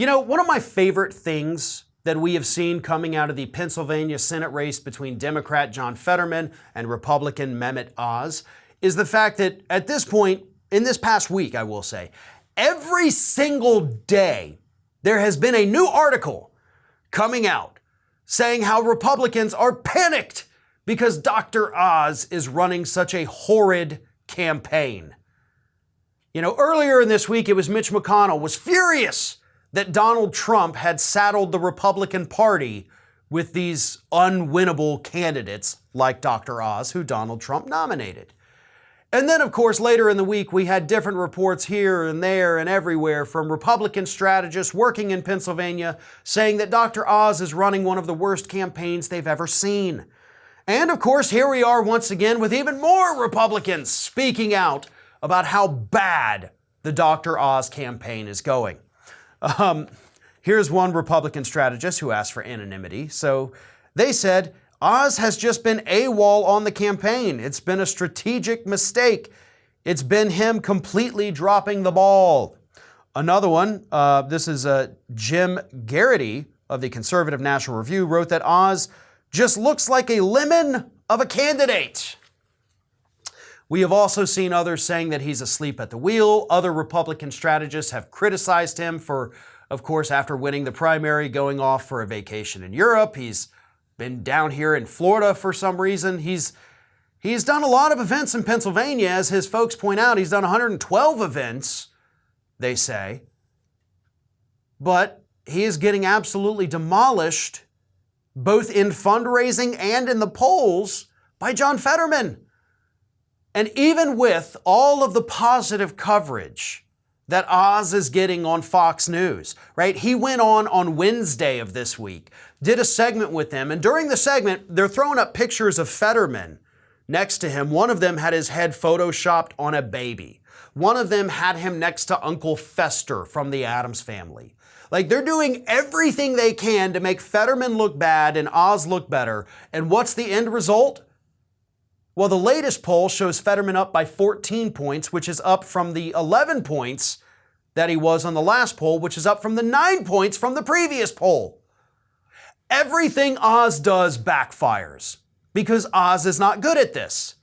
One of my favorite things that we have seen coming out of the Pennsylvania Senate race between Democrat John Fetterman and Republican Mehmet Oz is the fact that at this point, in this past week, I will say, every single day there has been a new article coming out saying how Republicans are panicked because Dr. Oz is running such a horrid campaign. Earlier in this week, it was Mitch McConnell was furious that Donald Trump had saddled the Republican Party with these unwinnable candidates like Dr. Oz, who Donald Trump nominated. And then, of course, later in the week, we had different reports here and there and everywhere from Republican strategists working in Pennsylvania saying that Dr. Oz is running one of the worst campaigns they've ever seen. And, of course, here we are once again with even more Republicans speaking out about how bad the Dr. Oz campaign is going. Here's one Republican strategist who asked for anonymity. So they said, Oz has just been AWOL on the campaign. It's been a strategic mistake. It's been him completely dropping the ball. Another one, this is Jim Garrity of the Conservative National Review, wrote that Oz just looks like a lemon of a candidate. We have also seen others saying that he's asleep at the wheel. Other Republican strategists have criticized him for, of course, after winning the primary, going off for a vacation in Europe. He's been down here in Florida for some reason. He's done a lot of events in Pennsylvania, as his folks point out. He's done 112 events, they say. But he is getting absolutely demolished, both in fundraising and in the polls, by John Fetterman. And even with all of the positive coverage that Oz is getting on Fox News, right? He went on Wednesday of this week, did a segment with them, and during the segment, they're throwing up pictures of Fetterman next to him. One of them had his head photoshopped on a baby. One of them had him next to Uncle Fester from the Addams Family. Like, they're doing everything they can to make Fetterman look bad and Oz look better. And what's the end result? Well, the latest poll shows Fetterman up by 14 points, which is up from the 11 points that he was on the last poll, which is up from the 9 points from the previous poll. Everything Oz does backfires because Oz is not good at this.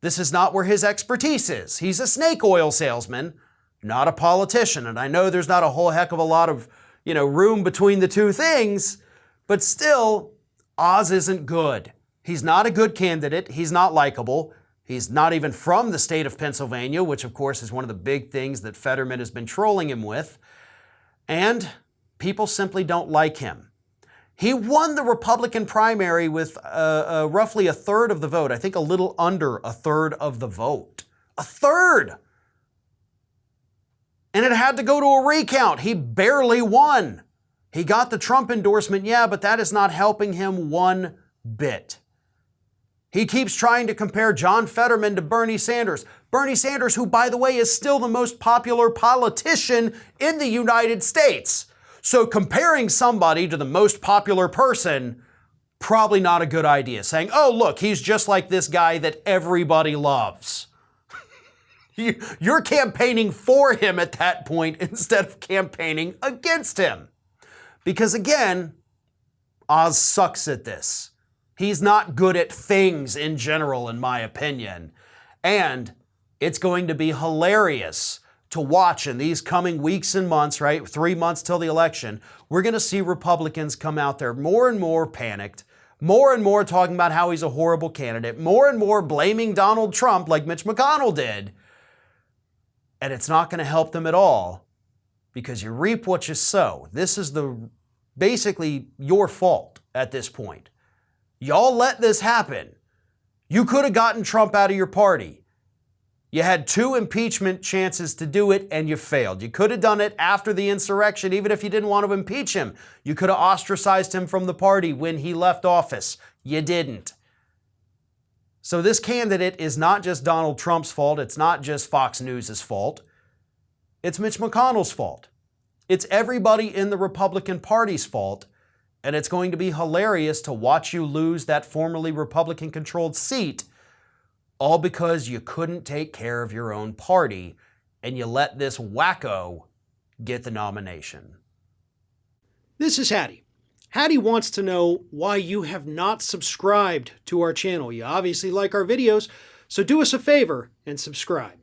This is not where his expertise is. He's a snake oil salesman, not a politician. And I know there's not a whole heck of a lot of, room between the two things, but still, Oz isn't good. He's not a good candidate. He's not likable. He's not even from the state of Pennsylvania, which of course is one of the big things that Fetterman has been trolling him with. And people simply don't like him. He won the Republican primary with roughly a third of the vote. I think a little under a third of the vote. A third! And it had to go to a recount. He barely won. He got the Trump endorsement, yeah, but that is not helping him one bit. He keeps trying to compare John Fetterman to Bernie Sanders. Bernie Sanders, who, by the way, is still the most popular politician in the United States. So comparing somebody to the most popular person, probably not a good idea. Saying, oh, look, he's just like this guy that everybody loves. You're campaigning for him at that point instead of campaigning against him. Because again, Oz sucks at this. He's not good at things in general, in my opinion. And it's going to be hilarious to watch in these coming weeks and months, right? 3 months till the election. We're going to see Republicans come out there more and more panicked, more and more talking about how he's a horrible candidate, more and more blaming Donald Trump like Mitch McConnell did. And it's not going to help them at all because you reap what you sow. This is basically your fault at this point. Y'all let this happen. You could have gotten Trump out of your party. You had 2 impeachment chances to do it and you failed. You could have done it after the insurrection, even if you didn't want to impeach him. You could have ostracized him from the party when he left office. You didn't. So this candidate is not just Donald Trump's fault. It's not just Fox News' fault. It's Mitch McConnell's fault. It's everybody in the Republican Party's fault. And it's going to be hilarious to watch you lose that formerly Republican-controlled seat, all because you couldn't take care of your own party and you let this wacko get the nomination. This is Hattie. Hattie wants to know why you have not subscribed to our channel. You obviously like our videos, so do us a favor and subscribe.